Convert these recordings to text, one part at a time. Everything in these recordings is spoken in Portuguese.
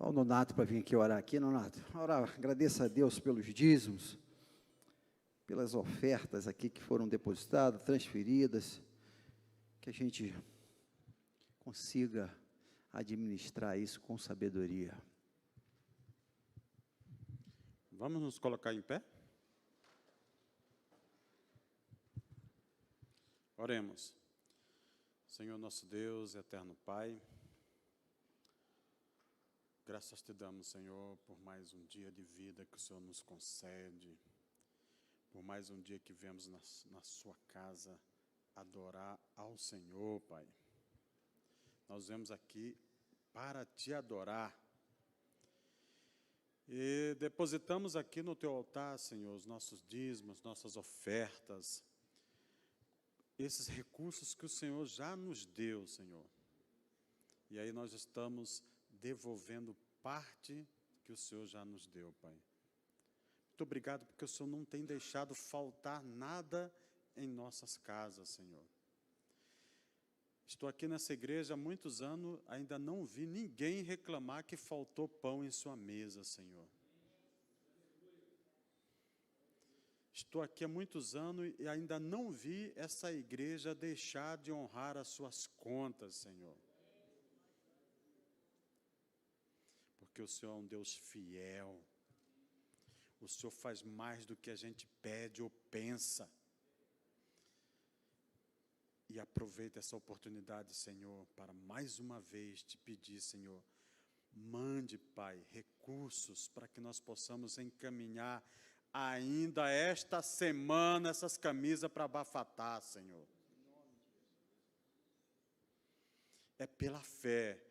Olha o Nonato para vir aqui orar aqui, Nonato. Agradeça a Deus pelos dízimos, pelas ofertas aqui que foram depositadas, transferidas, que a gente consiga administrar isso com sabedoria. Vamos nos colocar em pé? Oremos. Senhor nosso Deus, eterno Pai, graças te damos, Senhor, por mais um dia de vida que o Senhor nos concede, por mais um dia que viemos na sua casa adorar ao Senhor, Pai. Nós viemos aqui para te adorar. E depositamos aqui no teu altar, Senhor, os nossos dízimos, nossas ofertas, esses recursos que o Senhor já nos deu, Senhor. E aí nós estamos devolvendo parte que o Senhor já nos deu, Pai. Muito obrigado porque o Senhor não tem deixado faltar nada em nossas casas, Senhor. Estou aqui nessa igreja há muitos anos, ainda não vi ninguém reclamar que faltou pão em sua mesa, Senhor. Estou aqui há muitos anos e ainda não vi essa igreja deixar de honrar as suas contas, Senhor. Porque o Senhor é um Deus fiel. O Senhor faz mais do que a gente pede ou pensa. E aproveita essa oportunidade, Senhor, para mais uma vez te pedir, Senhor, mande, Pai, recursos para que nós possamos encaminhar ainda esta semana essas camisas para Bafatá, Senhor. É pela fé,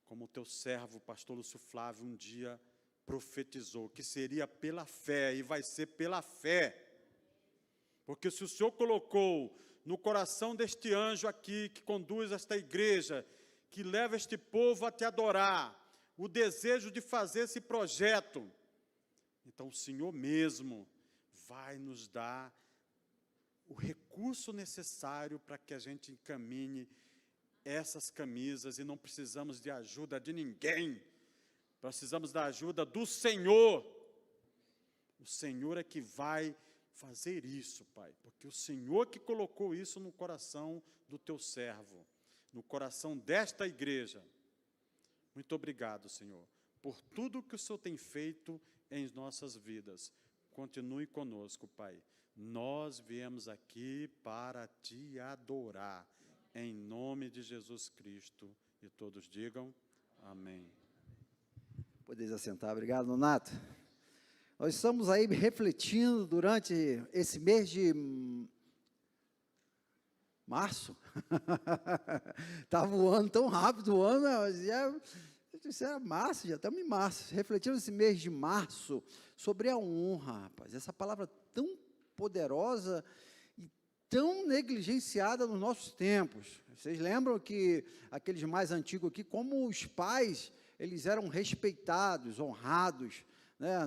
como o teu servo, o pastor Lúcio Flávio, um dia profetizou, que seria pela fé, e vai ser pela fé. Porque se o Senhor colocou no coração deste anjo aqui, que conduz esta igreja, que leva este povo a te adorar, o desejo de fazer esse projeto, então o Senhor mesmo vai nos dar o recurso necessário para que a gente encaminhe essas camisas, e não precisamos de ajuda de ninguém, precisamos da ajuda do Senhor. O Senhor é que vai fazer isso, Pai, porque o Senhor que colocou isso no coração do teu servo, no coração desta igreja. Muito obrigado, Senhor, por tudo que o Senhor tem feito em nossas vidas. Continue conosco, Pai. Nós viemos aqui para te adorar, em nome de Jesus Cristo. E todos digam amém. Podeis assentar. Obrigado, Nonato. Nós estamos aí refletindo durante esse mês de março. Está voando tão rápido o ano, isso era março, já estamos em março. Refletindo esse mês de março sobre a honra, rapaz. Essa palavra tão poderosa e tão negligenciada nos nossos tempos. Vocês lembram que aqueles mais antigos aqui, como os pais, eles eram respeitados, honrados, né?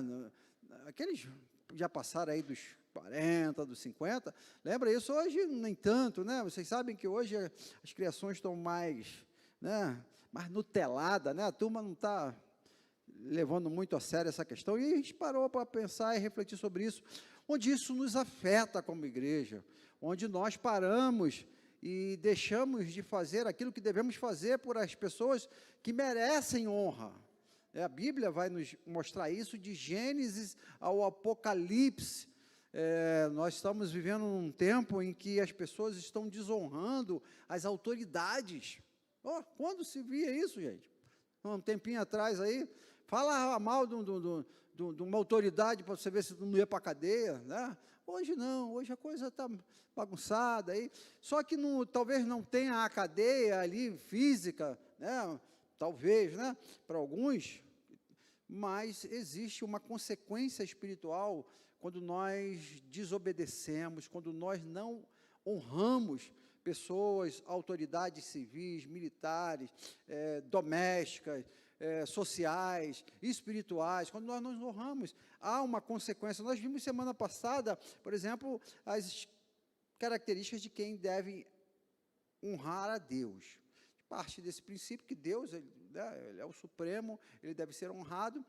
Aqueles já passaram aí dos 40, dos 50, lembra isso? Hoje, nem tanto, né? Vocês sabem que hoje as criações estão mais, né, mais nutelada, né? A turma não está levando muito a sério essa questão, e a gente parou para pensar e refletir sobre isso, onde isso nos afeta como igreja, onde nós paramos e deixamos de fazer aquilo que devemos fazer por as pessoas que merecem honra. A Bíblia vai nos mostrar isso de Gênesis ao Apocalipse. Nós estamos vivendo um tempo em que as pessoas estão desonrando as autoridades. Quando se via isso, gente? Um tempinho atrás aí, falava mal de uma autoridade para você ver se não ia para a cadeia, né? Hoje não, hoje a coisa está bagunçada aí. Só que talvez não tenha a cadeia ali física, né? Talvez, né? Para alguns, mas existe uma consequência espiritual quando nós desobedecemos, quando nós não honramos pessoas, autoridades civis, militares, domésticas, sociais, espirituais. Quando nós nos honramos, há uma consequência. Nós vimos semana passada, por exemplo, as características de quem deve honrar a Deus. parte desse princípio que Deus, né, ele é o Supremo, ele deve ser honrado,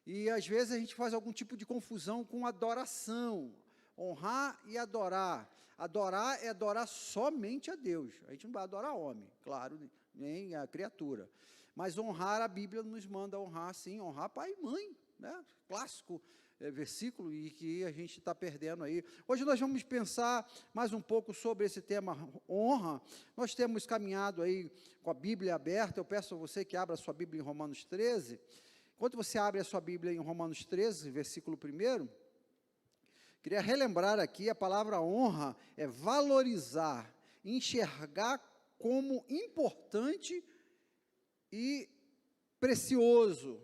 e às vezes a gente faz algum tipo de confusão com adoração, honrar e adorar. Adorar é adorar somente a Deus, a gente não vai adorar homem, claro, nem a criatura, mas honrar, a Bíblia nos manda honrar, sim, honrar pai e mãe, né? Clássico versículo, e que a gente está perdendo aí. Hoje nós vamos pensar mais um pouco sobre esse tema honra. Nós temos caminhado aí com a Bíblia aberta. Eu peço a você que abra a sua Bíblia em Romanos 13. Enquanto você abre a sua Bíblia em Romanos 13, versículo 1, queria relembrar aqui, a palavra honra é valorizar, enxergar como importante e precioso.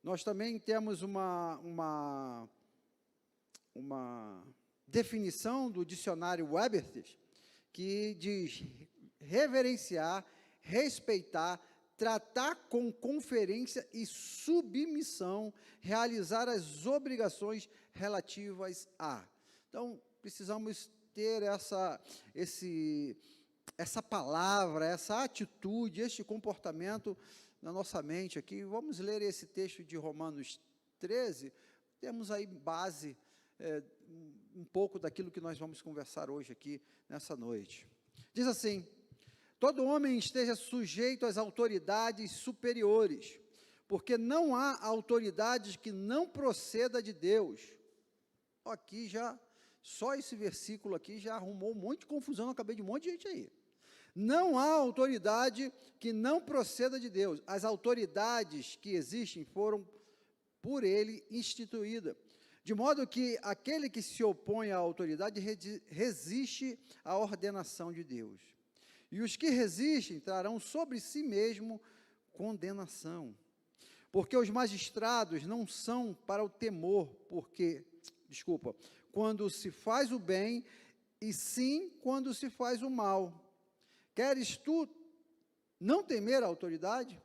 Nós também temos uma definição do dicionário Webster, que diz reverenciar, respeitar, tratar com conferência e submissão, realizar as obrigações relativas a. Então, precisamos ter essa palavra, essa atitude, este comportamento na nossa mente aqui. Vamos ler esse texto de Romanos 13, temos aí base, um pouco daquilo que nós vamos conversar hoje aqui, nessa noite. Diz assim: todo homem esteja sujeito às autoridades superiores, porque não há autoridade que não proceda de Deus. Aqui já, só esse versículo aqui já arrumou um monte de confusão na cabeça de um monte de gente aí. Não há autoridade que não proceda de Deus. As autoridades que existem foram por ele instituídas, de modo que aquele que se opõe à autoridade resiste à ordenação de Deus. E os que resistem trarão sobre si mesmo condenação. Porque os magistrados não são para o temor, quando se faz o bem, e sim quando se faz o mal. Queres tu não temer a autoridade?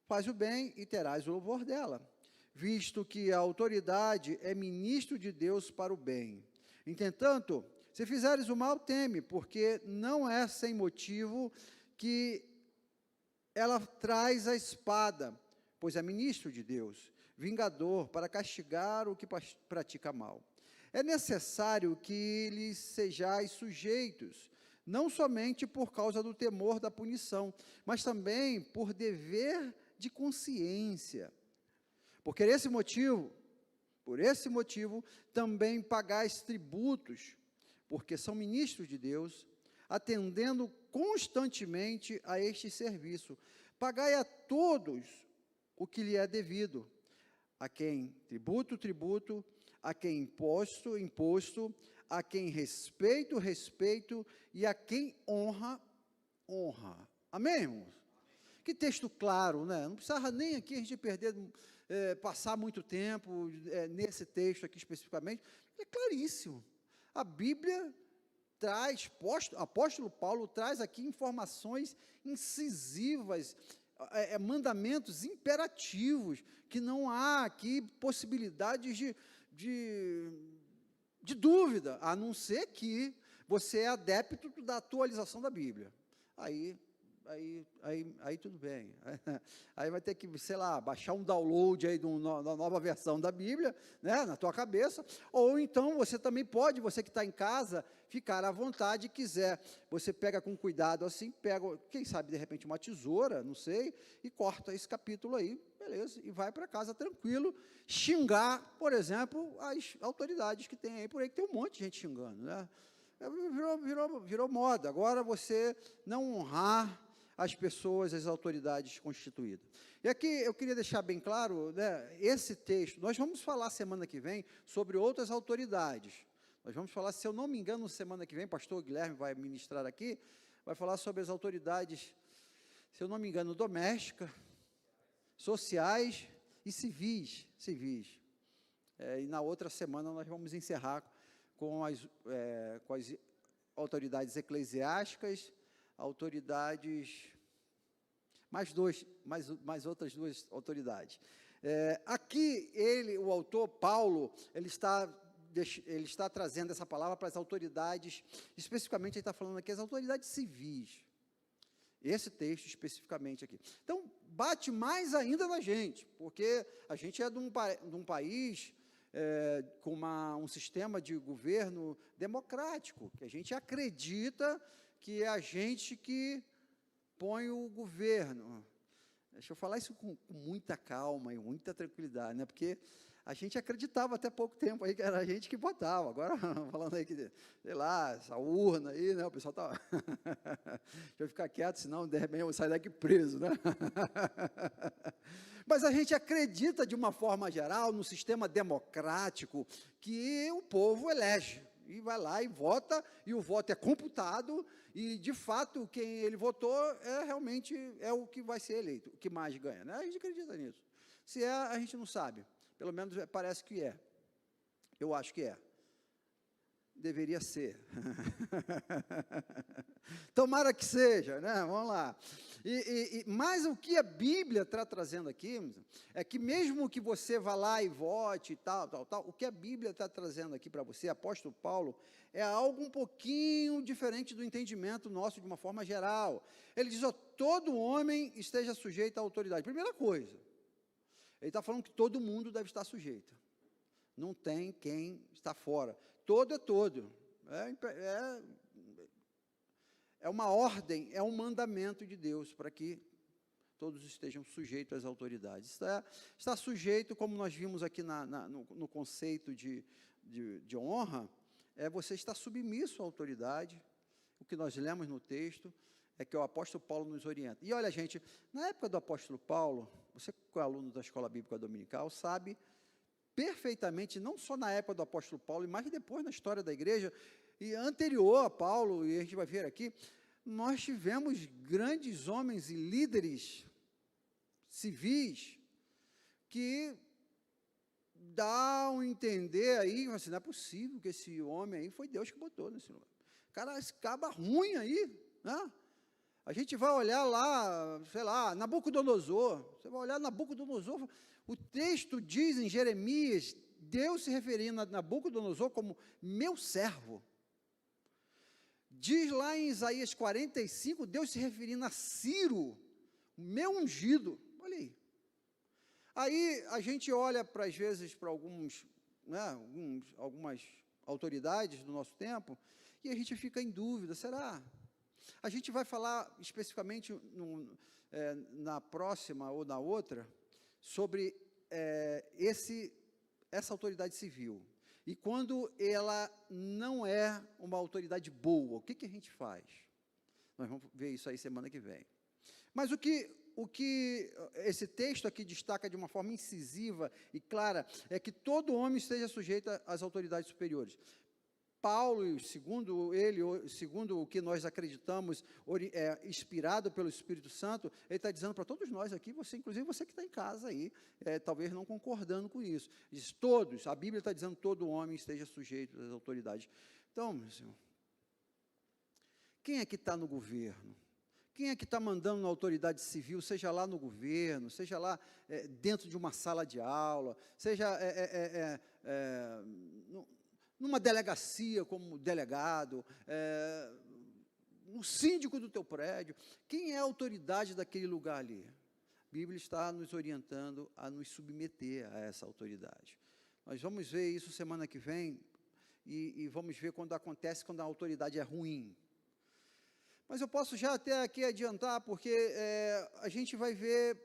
Faz o bem e terás o louvor dela, visto que a autoridade é ministro de Deus para o bem. Entretanto, se fizeres o mal, teme, porque não é sem motivo que ela traz a espada, pois é ministro de Deus, vingador, para castigar o que pratica mal. É necessário que lhes sejais sujeitos, não somente por causa do temor da punição, mas também por dever de consciência. Por esse motivo, também pagais tributos, porque são ministros de Deus, atendendo constantemente a este serviço. Pagai a todos o que lhe é devido, a quem tributo, tributo, a quem imposto, imposto, a quem respeito, respeito, e a quem honra, honra. Amém, irmãos? Que texto claro, né? Não precisava nem aqui a gente passar muito tempo nesse texto aqui especificamente, é claríssimo. A Bíblia traz, apóstolo Paulo traz aqui informações incisivas, mandamentos imperativos, que não há aqui possibilidades de dúvida, a não ser que você é adepto da atualização da Bíblia. Aí tudo bem. Aí vai ter que, sei lá, baixar um download aí da nova versão da Bíblia, né, na tua cabeça, ou então você também pode, você que está em casa, ficar à vontade, quiser, você pega com cuidado assim, pega, quem sabe, de repente, uma tesoura, não sei, e corta esse capítulo aí, beleza, e vai para casa tranquilo, xingar, por exemplo, as autoridades que tem aí por aí, que tem um monte de gente xingando, né? Virou moda. Agora você não honrar as pessoas, as autoridades constituídas. E aqui eu queria deixar bem claro, né, esse texto, nós vamos falar semana que vem sobre outras autoridades. Nós vamos falar, se eu não me engano, semana que vem, pastor Guilherme vai ministrar aqui, vai falar sobre as autoridades, se eu não me engano, domésticas, sociais e civis. E na outra semana nós vamos encerrar com as autoridades eclesiásticas, autoridades, mais outras duas autoridades. Aqui o autor Paulo, ele está trazendo essa palavra para as autoridades, especificamente ele está falando aqui as autoridades civis. Esse texto especificamente aqui. Então, bate mais ainda na gente, porque a gente é de um país com um sistema de governo democrático, que a gente acredita que é a gente que põe o governo. Deixa eu falar isso com muita calma e muita tranquilidade, né? Porque a gente acreditava até pouco tempo aí que era a gente que votava. Agora, falando aí que, sei lá, essa urna aí, né? O pessoal tá... Deixa eu ficar quieto, senão, de repente, eu vou sair daqui preso, né? Mas a gente acredita, de uma forma geral, no sistema democrático, que o povo elege. E vai lá e vota, e o voto é computado, e, de fato, quem ele votou realmente é o que vai ser eleito, o que mais ganha, né? A gente acredita nisso. Se é, a gente não sabe. Pelo menos parece que é. Eu acho que é. Deveria ser. Tomara que seja, né? Vamos lá. Mas o que a Bíblia está trazendo aqui é que mesmo que você vá lá e vote e tal, o que a Bíblia está trazendo aqui para você, apóstolo Paulo, é algo um pouquinho diferente do entendimento nosso de uma forma geral. Ele diz, todo homem esteja sujeito à autoridade. Primeira coisa, ele está falando que todo mundo deve estar sujeito. Não tem quem está fora. Todo é todo. É uma ordem, é um mandamento de Deus para que todos estejam sujeitos às autoridades. Está sujeito, como nós vimos aqui no conceito de honra, você está submisso à autoridade. O que nós lemos no texto é que o apóstolo Paulo nos orienta. E olha, gente, na época do apóstolo Paulo, você que é aluno da Escola Bíblica Dominical, sabe perfeitamente, não só na época do apóstolo Paulo, mas depois na história da igreja, e anterior a Paulo, e a gente vai ver aqui, nós tivemos grandes homens e líderes civis que dão a entender aí, assim, não é possível que esse homem aí foi Deus que botou nesse lugar. Cara, esse caba ruim aí, né? A gente vai olhar lá, sei lá, Nabucodonosor, você vai olhar Nabucodonosor, o texto diz em Jeremias, Deus se referindo a Nabucodonosor como meu servo. Diz lá em Isaías 45, Deus se referindo a Ciro, meu ungido. Olha aí. Aí a gente olha, às vezes, para algumas autoridades do nosso tempo, e a gente fica em dúvida, será? A gente vai falar especificamente na próxima ou na outra, sobre essa autoridade civil. E quando ela não é uma autoridade boa, o que a gente faz? Nós vamos ver isso aí semana que vem. Mas o que esse texto aqui destaca de uma forma incisiva e clara é que todo homem esteja sujeito às autoridades superiores. Paulo, segundo o que nós acreditamos, inspirado pelo Espírito Santo, ele está dizendo para todos nós aqui, inclusive você que está em casa aí, talvez não concordando com isso. Diz todos, a Bíblia está dizendo todo homem esteja sujeito às autoridades. Então, meu Senhor, quem é que está no governo? Quem é que está mandando na autoridade civil, seja lá no governo, seja lá dentro de uma sala de aula, seja numa delegacia como delegado, no síndico do teu prédio, quem é a autoridade daquele lugar ali? A Bíblia está nos orientando a nos submeter a essa autoridade. Nós vamos ver isso semana que vem, e vamos ver quando a autoridade é ruim. Mas eu posso já até aqui adiantar, porque a gente vai ver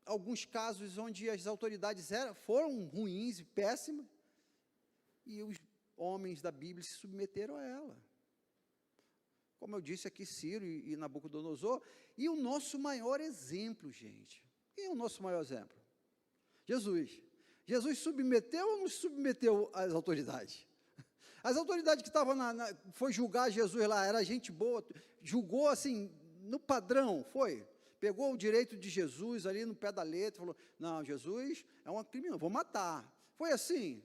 alguns casos onde as autoridades foram ruins e péssimas, e os homens da Bíblia se submeteram a ela. Como eu disse aqui, Ciro e Nabucodonosor. E o nosso maior exemplo, gente. Quem é o nosso maior exemplo? Jesus. Jesus submeteu ou não submeteu às autoridades? As autoridades que estavam foi julgar Jesus lá, era gente boa, julgou assim, no padrão, foi. Pegou o direito de Jesus ali no pé da letra, falou, não, Jesus é um criminoso, vou matar. Foi assim.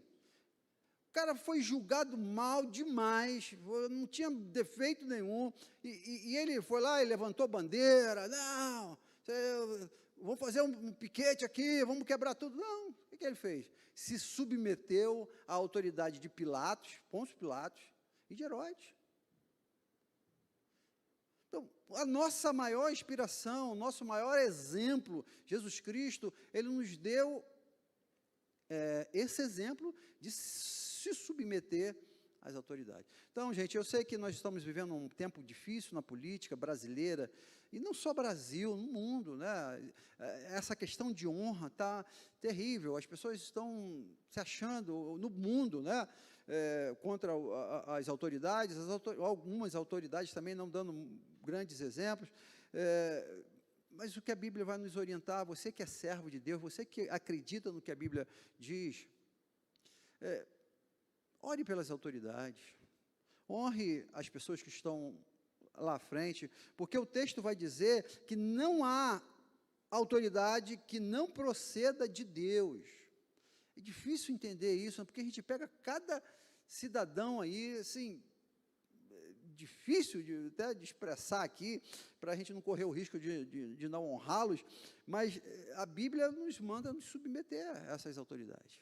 O cara foi julgado mal demais, não tinha defeito nenhum, e ele foi lá e levantou bandeira, não, vamos fazer um piquete aqui, vamos quebrar tudo. Não, o que ele fez? Se submeteu à autoridade de Pilatos, Pôncio Pilatos, e de Herodes. Então, a nossa maior inspiração, o nosso maior exemplo, Jesus Cristo, ele nos deu esse exemplo de se submeter às autoridades. Então, gente, eu sei que nós estamos vivendo um tempo difícil na política brasileira, e não só Brasil, no mundo, né? Essa questão de honra está terrível, as pessoas estão se achando, no mundo, né? Contra as autoridades, algumas autoridades também não dando grandes exemplos, mas o que a Bíblia vai nos orientar, você que é servo de Deus, você que acredita no que a Bíblia diz, ore pelas autoridades, honre as pessoas que estão lá à frente, porque o texto vai dizer que não há autoridade que não proceda de Deus. É difícil entender isso, porque a gente pega cada cidadão aí, assim, difícil até de expressar aqui, para a gente não correr o risco de não honrá-los, mas a Bíblia nos manda nos submeter a essas autoridades.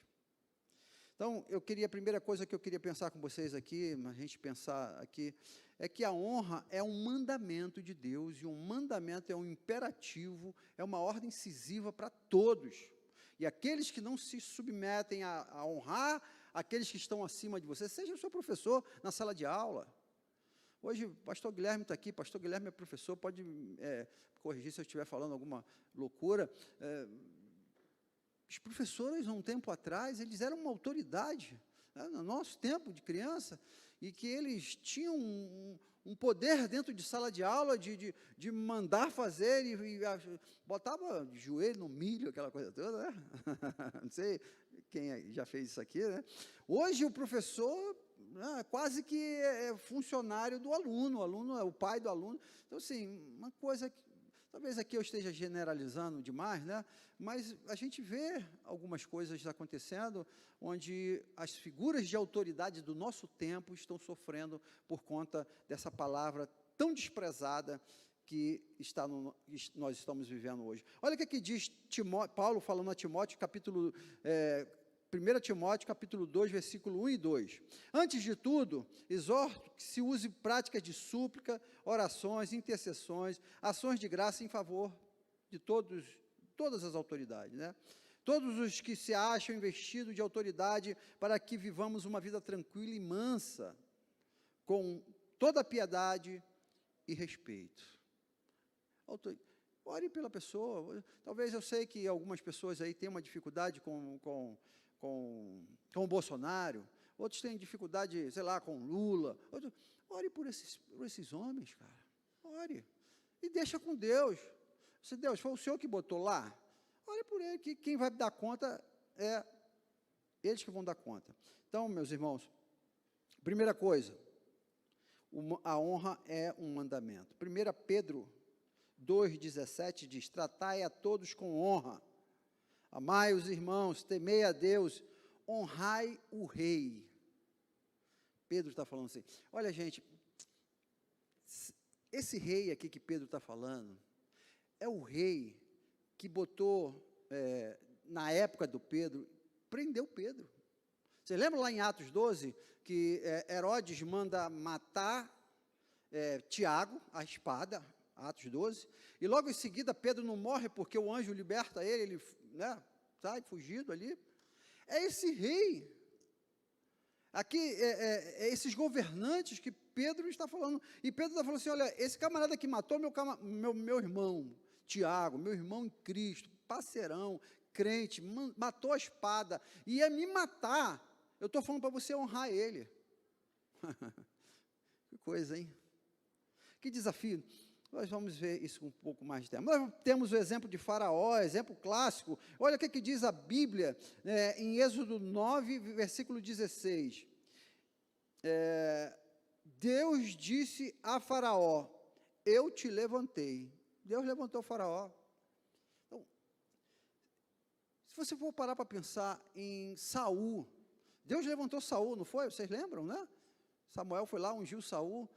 Então, a primeira coisa que eu queria pensar com vocês aqui, a gente pensar aqui, é que a honra é um mandamento de Deus, e um mandamento é um imperativo, é uma ordem incisiva para todos. E aqueles que não se submetem a honrar aqueles que estão acima de você, seja o seu professor na sala de aula. Hoje, o pastor Guilherme está aqui, pastor Guilherme é professor, pode corrigir se eu estiver falando alguma loucura. Os professores, há um tempo atrás, eles eram uma autoridade, né, no nosso tempo de criança, e que eles tinham um poder dentro de sala de aula de mandar fazer, e botava de joelho no milho, aquela coisa toda, né? Não sei quem já fez isso aqui, né? Hoje o professor quase que é funcionário do aluno, o aluno é o pai do aluno. Então, assim, uma coisa que, talvez aqui eu esteja generalizando demais, né? Mas a gente vê algumas coisas acontecendo, onde as figuras de autoridade do nosso tempo estão sofrendo por conta dessa palavra tão desprezada que nós estamos vivendo hoje. Olha o que aqui diz Paulo falando a Timóteo, 1 Timóteo, capítulo 2, versículo 1 e 2. Antes de tudo, exorto que se use práticas de súplica, orações, intercessões, ações de graça em favor de todas as autoridades, né? Todos os que se acham investidos de autoridade, para que vivamos uma vida tranquila e mansa, com toda piedade e respeito. Ore pela pessoa. Talvez eu sei que algumas pessoas aí têm uma dificuldade com o Bolsonaro, outros têm dificuldade, sei lá, com Lula. Ore por esses homens, cara. Ore. E deixa com Deus. Se Deus foi o Senhor que botou lá, ore por ele, que quem vai dar conta é eles que vão dar conta. Então, meus irmãos, primeira coisa, a honra é um mandamento. 1 Pedro 2,17 diz: tratai a todos com honra, amai os irmãos, temei a Deus, honrai o rei. Pedro está falando assim. Olha, gente, esse rei aqui que Pedro está falando, é o rei que botou, na época do Pedro, prendeu Pedro. Você lembra lá em Atos 12, que Herodes manda matar Tiago, a espada, Atos 12, e logo em seguida Pedro não morre porque o anjo liberta ele, né, sai fugido ali. É esse rei, aqui, esses governantes que Pedro está falando, e Pedro está falando assim, olha, esse camarada que matou meu irmão, Tiago, meu irmão em Cristo, parceirão, crente, matou a espada, ia me matar, eu estou falando para você honrar ele. Que coisa, hein? Que desafio. Nós vamos ver isso com um pouco mais de tempo. Nós temos o exemplo de Faraó, exemplo clássico. Olha o que diz a Bíblia, em Êxodo 9, versículo 16. Deus disse a Faraó, eu te levantei. Deus levantou o Faraó. Então, se você for parar para pensar em Saul, Deus levantou Saul, não foi? Vocês lembram, né? Samuel foi lá, ungiu Saul.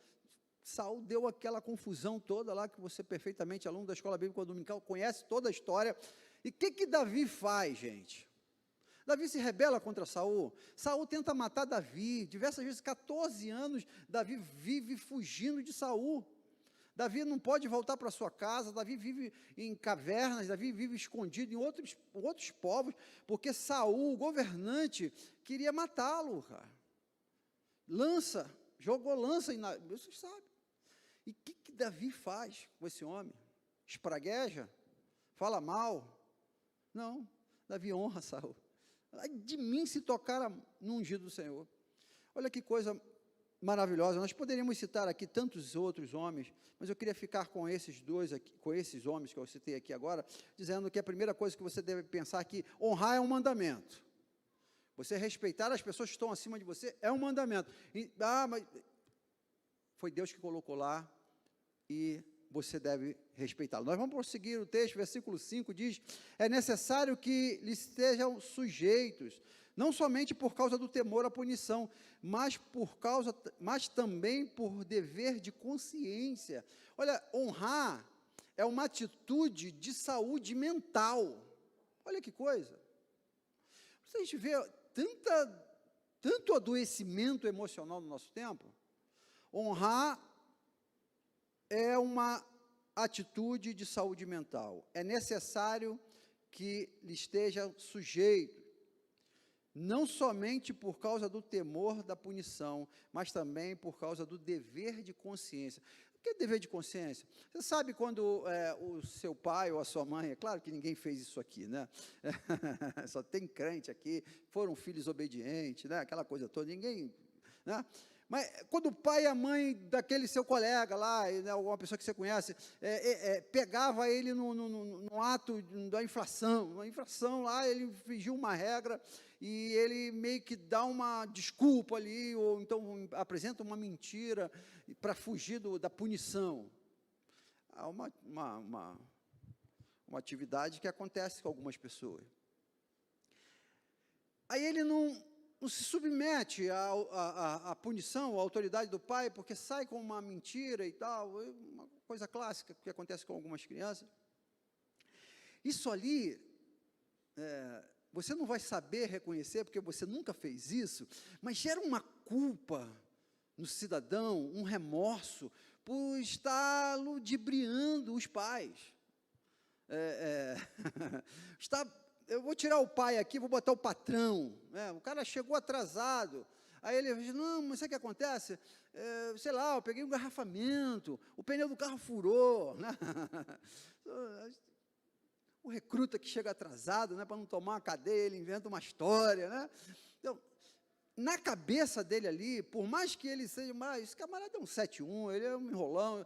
Saul deu aquela confusão toda lá, que você perfeitamente, aluno da Escola Bíblica Dominical, conhece toda a história. E o que Davi faz, gente? Davi se rebela contra Saul. Saul tenta matar Davi. Diversas vezes, 14 anos, Davi vive fugindo de Saul. Davi não pode voltar para sua casa, Davi vive em cavernas, Davi vive escondido em outros povos, porque Saul, o governante, queria matá-lo, cara. Jogou lança, vocês sabem. E o que Davi faz com esse homem? Espragueja? Fala mal? Não, Davi honra Saul. Ai de mim se tocar no ungido do Senhor. Olha que coisa maravilhosa. Nós poderíamos citar aqui tantos outros homens, mas eu queria ficar com esses dois aqui, com esses homens que eu citei aqui agora, dizendo que a primeira coisa que você deve pensar aqui, honrar é um mandamento. Você respeitar as pessoas que estão acima de você é um mandamento. Mas foi Deus que colocou lá e você deve respeitá-lo. Nós vamos prosseguir o texto, versículo 5 diz: é necessário que lhes estejam sujeitos, não somente por causa do temor à punição, mas também por dever de consciência. Olha, honrar é uma atitude de saúde mental. Olha que coisa. A gente vê tanto adoecimento emocional no nosso tempo. Honrar é uma atitude de saúde mental. É necessário que lhe esteja sujeito, não somente por causa do temor da punição, mas também por causa do dever de consciência. O que é dever de consciência? Você sabe quando o seu pai ou a sua mãe, é claro que ninguém fez isso aqui, né? Só tem crente aqui, foram filhos obedientes, né? Aquela coisa toda, ninguém, né? Mas quando o pai e a mãe daquele seu colega lá, né, alguma pessoa que você conhece, pegava ele no ato da infração, uma infração lá, ele infringiu uma regra e ele meio que dá uma desculpa ali, ou então apresenta uma mentira para fugir da punição. Há uma atividade que acontece com algumas pessoas. Aí ele não se submete à punição, à autoridade do pai, porque sai com uma mentira e tal, uma coisa clássica que acontece com algumas crianças. Isso ali, você não vai saber reconhecer, porque você nunca fez isso, mas gera uma culpa no cidadão, um remorso, por estar ludibriando os pais. Eu vou tirar o pai aqui, vou botar o patrão, né? O cara chegou atrasado, aí ele diz, não, mas sabe o que acontece? Sei lá, eu peguei um engarrafamento, o pneu do carro furou, né? O recruta que chega atrasado, né, para não tomar uma cadeia, ele inventa uma história, né? Então, na cabeça dele ali, por mais que ele seja, esse camarada é um 7-1, ele é um enrolão,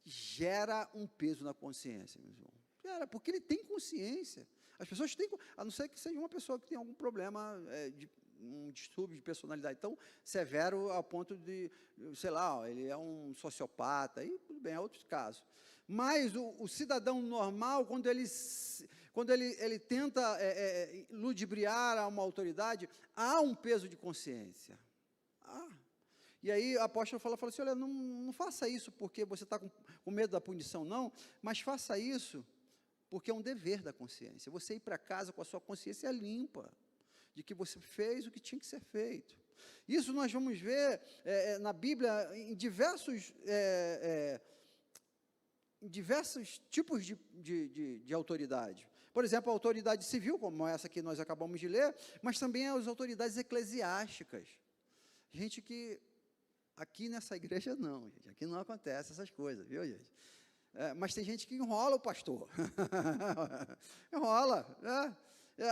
gera um peso na consciência, meu irmão. Gera, porque ele tem consciência. As pessoas têm, a não ser que seja uma pessoa que tem algum problema, um distúrbio de personalidade tão severo ao ponto de, sei lá, ele é um sociopata, aí tudo bem, é outro caso. Mas o cidadão normal, quando ele tenta ludibriar a uma autoridade, há um peso de consciência. E aí o apóstolo fala assim, olha, não faça isso porque você está com medo da punição, não, mas faça isso porque é um dever da consciência. Você ir para casa com a sua consciência limpa, de que você fez o que tinha que ser feito. Isso nós vamos ver na Bíblia em diversos tipos de autoridade. Por exemplo, a autoridade civil, como essa que nós acabamos de ler, mas também as autoridades eclesiásticas. Gente que, aqui nessa igreja não, gente, aqui não acontece essas coisas, viu, gente? Mas tem gente que enrola o pastor. Enrola, né?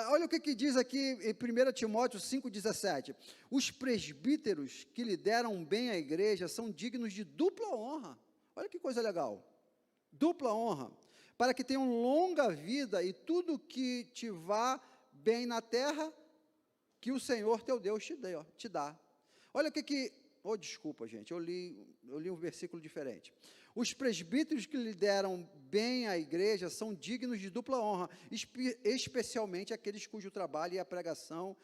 Olha o que diz aqui em 1 Timóteo 5,17. Os presbíteros que lideram bem a igreja são dignos de dupla honra. Olha que coisa legal. Dupla honra. Para que tenham longa vida e tudo que te vá bem na terra, que o Senhor teu Deus te dá. Olha o que... desculpa, gente, eu li um versículo diferente. Os presbíteros que lideram bem a igreja são dignos de dupla honra, especialmente aqueles cujo trabalho é a pregação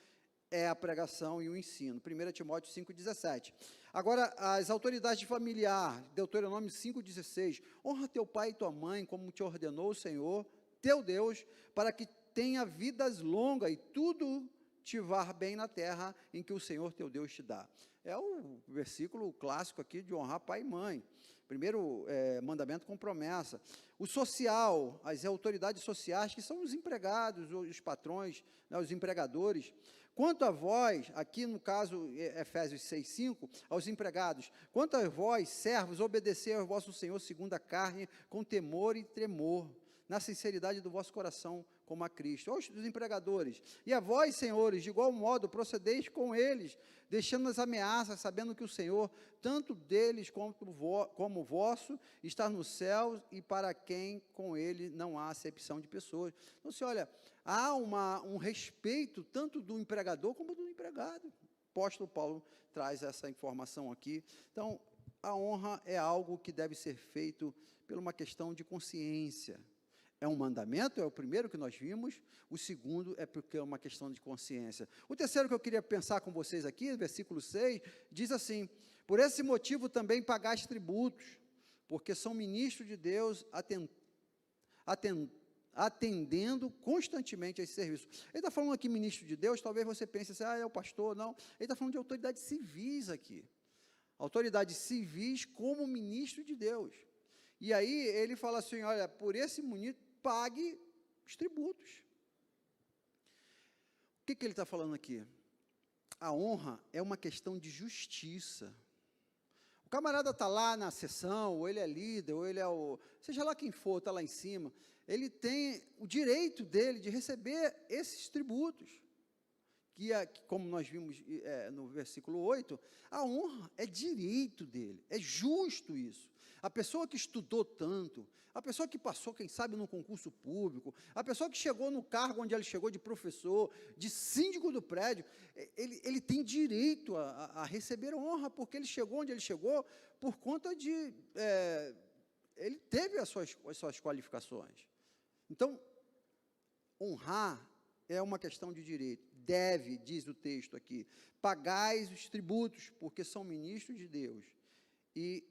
e o ensino. 1 Timóteo 5,17. Agora, as autoridades familiares, Deuteronômio 5,16. Honra teu pai e tua mãe, como te ordenou o Senhor, teu Deus, para que tenha vidas longas e tudo te vá bem na terra em que o Senhor teu Deus te dá. é o versículo clássico aqui de honrar pai e mãe. Primeiro mandamento com promessa. O social, as autoridades sociais, que são os empregados, os patrões, né, os empregadores. Quanto a vós, aqui no caso, Efésios 6:5, aos empregados, quanto a vós, servos, obedecei ao vosso Senhor segundo a carne, com temor e tremor, na sinceridade do vosso coração, como a Cristo. Aos empregadores, e a vós, senhores, de igual modo, procedeis com eles, deixando as ameaças, sabendo que o Senhor, tanto deles como vosso, está no céu, e para quem com ele não há acepção de pessoas. Então, se olha, há um respeito tanto do empregador como do empregado. O apóstolo Paulo traz essa informação aqui. Então, a honra é algo que deve ser feito por uma questão de consciência. É um mandamento, é o primeiro que nós vimos. O segundo é porque é uma questão de consciência. O terceiro que eu queria pensar com vocês aqui, versículo 6, diz assim: por esse motivo também pagaste tributos, porque são ministros de Deus, atendendo constantemente a esse serviço. Ele está falando aqui ministro de Deus, talvez você pense assim, é o pastor, não. Ele está falando de autoridades civis aqui. Autoridades civis como ministro de Deus. E aí ele fala assim, olha, por esse ministro, pague os tributos. O que ele está falando aqui? A honra é uma questão de justiça. O camarada está lá na sessão, ou ele é líder, ou ele é seja lá quem for, está lá em cima, ele tem o direito dele de receber esses tributos, que como nós vimos no versículo 8, a honra é direito dele, é justo isso. A pessoa que estudou tanto, a pessoa que passou, quem sabe, num concurso público, a pessoa que chegou no cargo onde ele chegou de professor, de síndico do prédio, ele tem direito a receber honra, porque ele chegou onde ele chegou por conta de... ele teve as suas qualificações. Então, honrar é uma questão de direito. Deve, diz o texto aqui, pagais os tributos, porque são ministros de Deus, e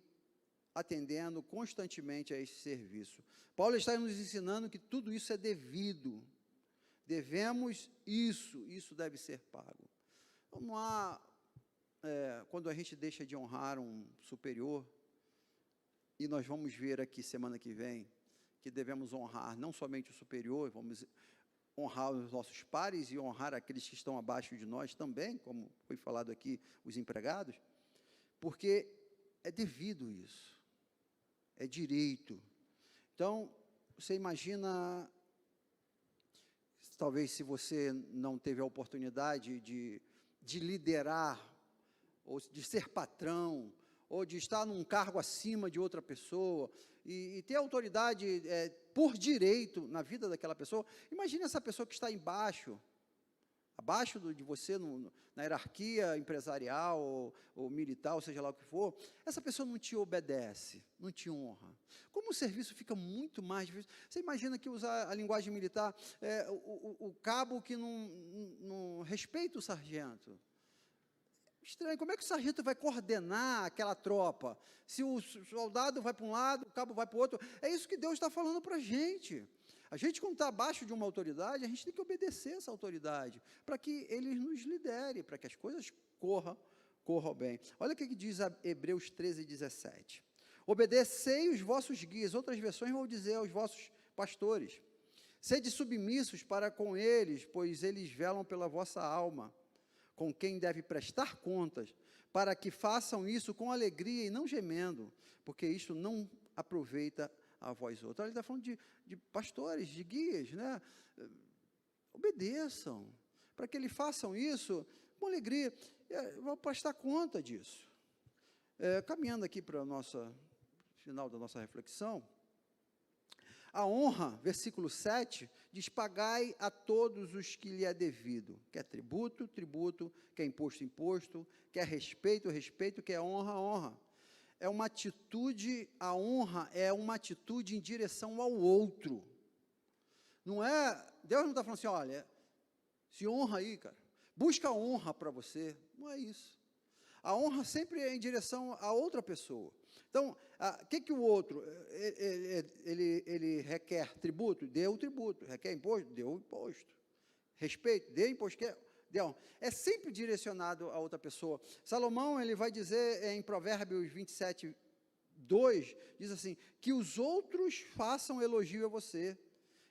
atendendo constantemente a esse serviço. Paulo está nos ensinando que tudo isso é devido. Devemos isso deve ser pago. Então, não há, quando a gente deixa de honrar um superior, e nós vamos ver aqui semana que vem, que devemos honrar não somente o superior, vamos honrar os nossos pares e honrar aqueles que estão abaixo de nós também, como foi falado aqui, os empregados, porque é devido isso. É direito. Então, você imagina, talvez se você não teve a oportunidade de liderar, ou de ser patrão, ou de estar num cargo acima de outra pessoa, e ter autoridade por direito na vida daquela pessoa, imagine essa pessoa que está embaixo, abaixo de você, na hierarquia empresarial ou militar, ou seja lá o que for, essa pessoa não te obedece, não te honra. Como o serviço fica muito mais difícil, você imagina que usar a linguagem militar, o cabo que não respeita o sargento. Estranho, como é que o sargento vai coordenar aquela tropa? Se o soldado vai para um lado, o cabo vai para o outro. É isso que Deus está falando para a gente. A gente, quando está abaixo de uma autoridade, a gente tem que obedecer essa autoridade, para que ele nos lidere, para que as coisas corram bem. Olha o que diz Hebreus 13:17. Obedecei os vossos guias, outras versões vão dizer aos vossos pastores. Sede submissos para com eles, pois eles velam pela vossa alma, com quem deve prestar contas, para que façam isso com alegria e não gemendo, porque isto não aproveita a vós outros. Ele está falando de pastores, de guias, né? Obedeçam, para que eles façam isso com alegria. Vou prestar conta disso. Caminhando aqui para o final da nossa reflexão, a honra, versículo 7, diz, pagai a todos os que lhe é devido, quer tributo, tributo, quer imposto, imposto, quer respeito, respeito, quer honra, honra. É uma atitude, a honra é uma atitude em direção ao outro. Não é, Deus não está falando assim, olha, se honra aí, cara, busca honra para você. Não é isso. A honra sempre é em direção a outra pessoa. Então, o que o outro, ele requer tributo? Dê o tributo. Requer imposto? Dê o imposto. Respeito? Dê imposto. é sempre direcionado a outra pessoa. Salomão, ele vai dizer em Provérbios 27, 2, diz assim, que os outros façam elogio a você,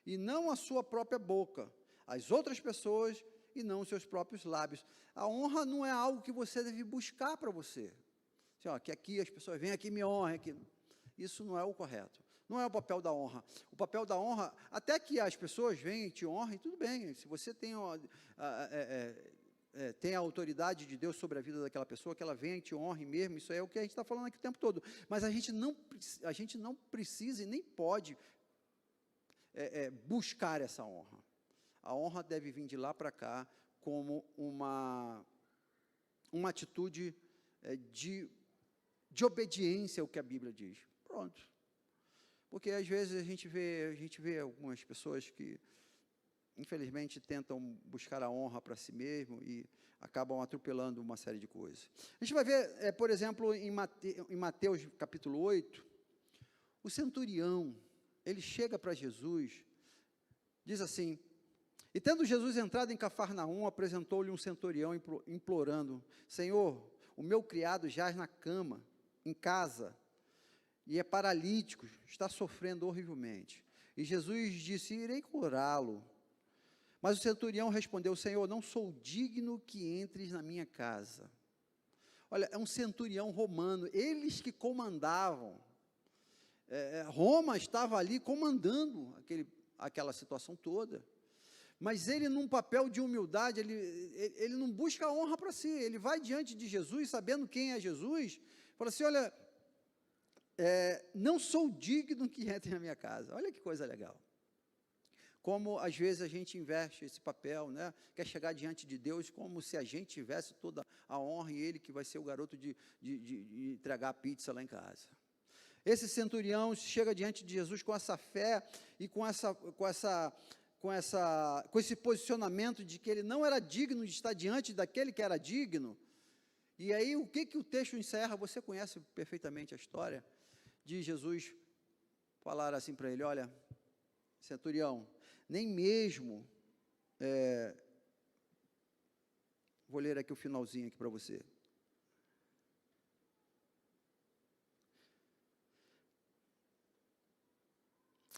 e não a sua própria boca, as outras pessoas e não os seus próprios lábios. A honra não é algo que você deve buscar para você. Assim, ó, que aqui as pessoas vêm aqui e me honram. Aqui. Isso não é o correto. Não é o papel da honra. O papel da honra, até que as pessoas venham e te honrem, tudo bem. Se você tem a autoridade de Deus sobre a vida daquela pessoa, que ela venha e te honre mesmo, isso é o que a gente está falando aqui o tempo todo. Mas a gente não precisa e nem pode buscar essa honra. A honra deve vir de lá para cá como uma atitude de obediência ao que a Bíblia diz. Pronto. Porque às vezes a gente vê algumas pessoas que, infelizmente, tentam buscar a honra para si mesmo e acabam atropelando uma série de coisas. A gente vai ver, por exemplo, em Mateus capítulo 8, o centurião, ele chega para Jesus, diz assim, e tendo Jesus entrado em Cafarnaum, apresentou-lhe um centurião implorando, Senhor, o meu criado jaz na cama, em casa, e é paralítico, está sofrendo horrivelmente. E Jesus disse, irei curá-lo. Mas o centurião respondeu, Senhor, não sou digno que entres na minha casa. Olha, é um centurião romano, eles que comandavam. Roma estava ali comandando aquela situação toda. Mas ele, num papel de humildade, ele não busca a honra para si, ele vai diante de Jesus, sabendo quem é Jesus, fala assim, olha, não sou digno que entre na minha casa. Olha que coisa legal. Como, às vezes, a gente inverte esse papel, né? Quer chegar diante de Deus como se a gente tivesse toda a honra e ele que vai ser o garoto de entregar a pizza lá em casa. Esse centurião chega diante de Jesus com essa fé e com esse posicionamento de que ele não era digno de estar diante daquele que era digno. E aí, o que o texto encerra? Você conhece perfeitamente a história de Jesus falar assim para ele, olha, centurião, nem mesmo, vou ler aqui o finalzinho aqui para você.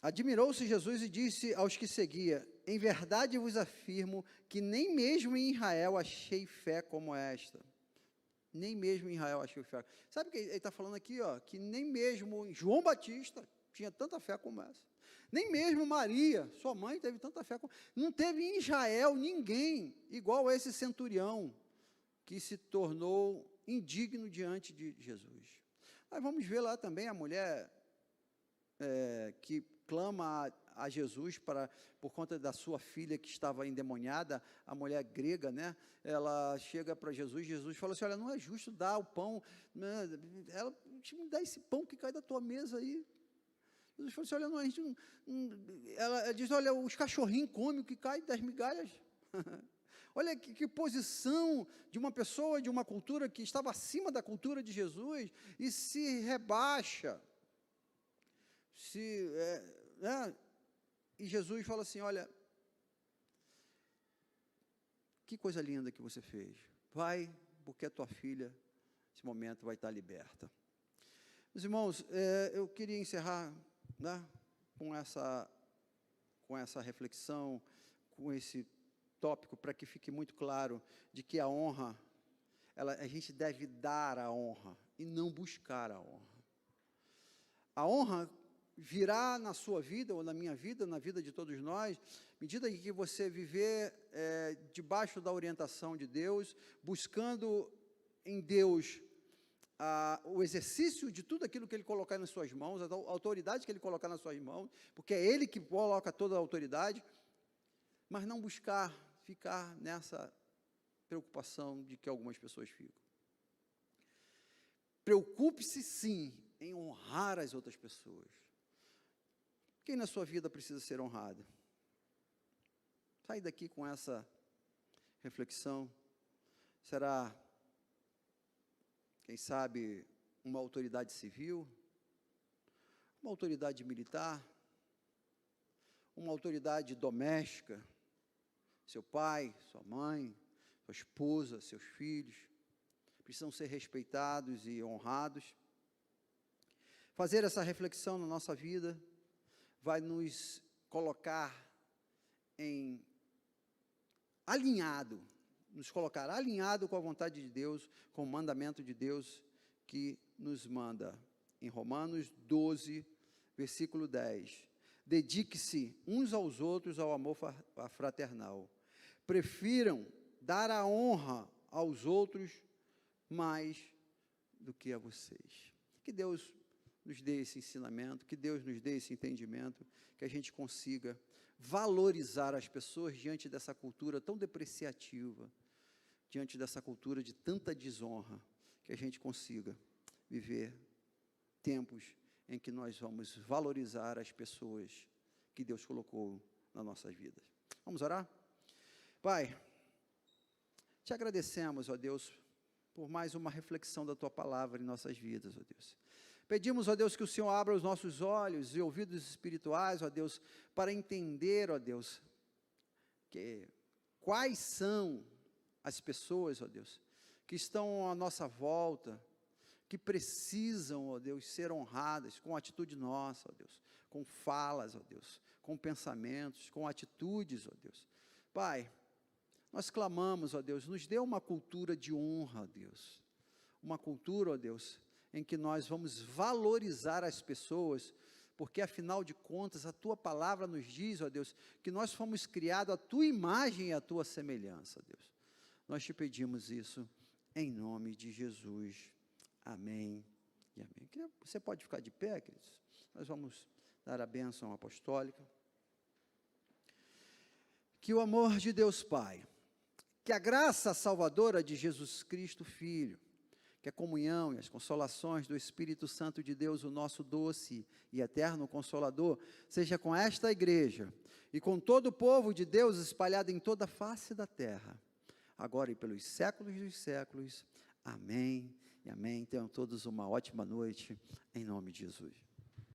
Admirou-se Jesus e disse aos que seguia, em verdade vos afirmo que nem mesmo em Israel achei fé como esta. Nem mesmo em Israel achei fé. Sabe o que ele está falando aqui? Ó, que nem mesmo João Batista tinha tanta fé como essa. Nem mesmo Maria, sua mãe, teve tanta fé como... Não teve em Israel ninguém igual a esse centurião que se tornou indigno diante de Jesus. Mas vamos ver lá também a mulher que clama a Jesus por conta da sua filha que estava endemoniada, a mulher grega, né? Ela chega para Jesus, Jesus fala assim, olha, não é justo dar o pão, né? Ela me dá esse pão que cai da tua mesa aí. Jesus falou assim, olha, não, a gente não, ela diz, olha, os cachorrinhos comem o que cai das migalhas. Olha que posição de uma pessoa, de uma cultura que estava acima da cultura de Jesus e se rebaixa. E Jesus fala assim, olha, que coisa linda que você fez. Vai, porque a tua filha, nesse momento, vai estar liberta. Meus irmãos, eu queria encerrar, né, com essa reflexão, com esse tópico, para que fique muito claro de que a honra, a gente deve dar a honra e não buscar a honra. A honra virá na sua vida, ou na minha vida, na vida de todos nós, à medida que você viver debaixo da orientação de Deus, buscando em Deus o exercício de tudo aquilo que Ele colocar nas suas mãos, a autoridade que Ele colocar nas suas mãos, porque é Ele que coloca toda a autoridade, mas não ficar nessa preocupação de que algumas pessoas ficam. Preocupe-se sim em honrar as outras pessoas. Quem na sua vida precisa ser honrado? Sai daqui com essa reflexão. Será, quem sabe, uma autoridade civil? Uma autoridade militar? Uma autoridade doméstica? Seu pai, sua mãe, sua esposa, seus filhos, precisam ser respeitados e honrados. Fazer essa reflexão na nossa vida vai nos colocar nos colocar alinhado com a vontade de Deus, com o mandamento de Deus que nos manda. Em Romanos 12, versículo 10. Dedique-se uns aos outros ao amor fraternal. Prefiram dar a honra aos outros mais do que a vocês. Que Deus nos dê esse ensinamento, que Deus nos dê esse entendimento, que a gente consiga valorizar as pessoas diante dessa cultura tão depreciativa, diante dessa cultura de tanta desonra, que a gente consiga viver tempos em que nós vamos valorizar as pessoas que Deus colocou nas nossas vidas. Vamos orar? Pai, te agradecemos, ó Deus, por mais uma reflexão da Tua palavra em nossas vidas, ó Deus. Pedimos, ó Deus, que o Senhor abra os nossos olhos e ouvidos espirituais, ó Deus, para entender, ó Deus, quais são as pessoas, ó Deus, que estão à nossa volta, que precisam, ó Deus, ser honradas com atitude nossa, ó Deus, com falas, ó Deus, com pensamentos, com atitudes, ó Deus. Pai, nós clamamos, ó Deus, nos dê uma cultura de honra, ó Deus, uma cultura, ó Deus, em que nós vamos valorizar as pessoas, porque afinal de contas a Tua palavra nos diz, ó Deus, que nós fomos criados à Tua imagem e à Tua semelhança, ó Deus. Nós te pedimos isso em nome de Jesus. Amém e amém. Você pode ficar de pé, queridos? Nós vamos dar a bênção apostólica. Que o amor de Deus Pai, que a graça salvadora de Jesus Cristo Filho, que a comunhão e as consolações do Espírito Santo de Deus, o nosso doce e eterno Consolador, seja com esta igreja e com todo o povo de Deus espalhado em toda a face da terra, agora e pelos séculos dos séculos. Amém e amém. Tenham todos uma ótima noite, em nome de Jesus.